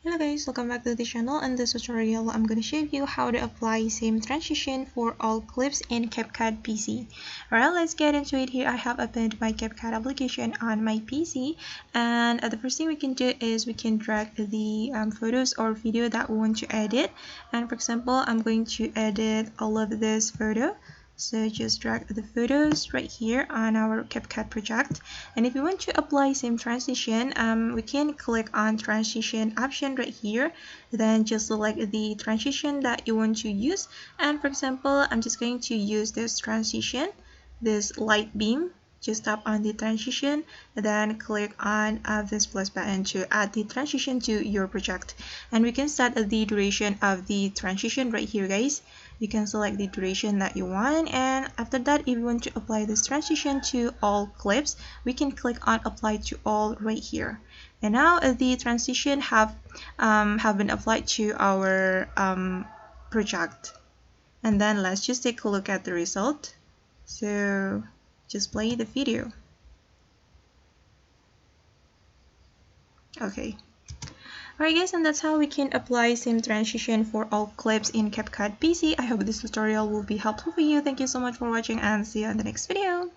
Hello guys, welcome back to the channel. In this tutorial, I'm going to show you how to apply same transition for all clips in CapCut PC. Alright, let's get into it. Here I have opened my CapCut application on my PC, and the first thing we can do is we can drag the photos or video that we want to edit. And for example, I'm going to edit all of this photo. So just drag the photos right here on our CapCut project. And if you want to apply same transition, we can click on transition option right here. Then just select the transition that you want to use. And for example, I'm just going to use this transition, this light beam. Just tap on the transition, then click on this plus button to add the transition to your project. And we can set the duration of the transition right here, guys. You can select the duration that you want, and after that, if you want to apply this transition to all clips, we can click on apply to all right here. And now the transition have been applied to our project. And then let's just take a look at the result. So just play the video. Okay. Alright guys, and that's how we can apply same transition for all clips in CapCut PC. I hope this tutorial will be helpful for you. Thank you so much for watching, and see you in the next video.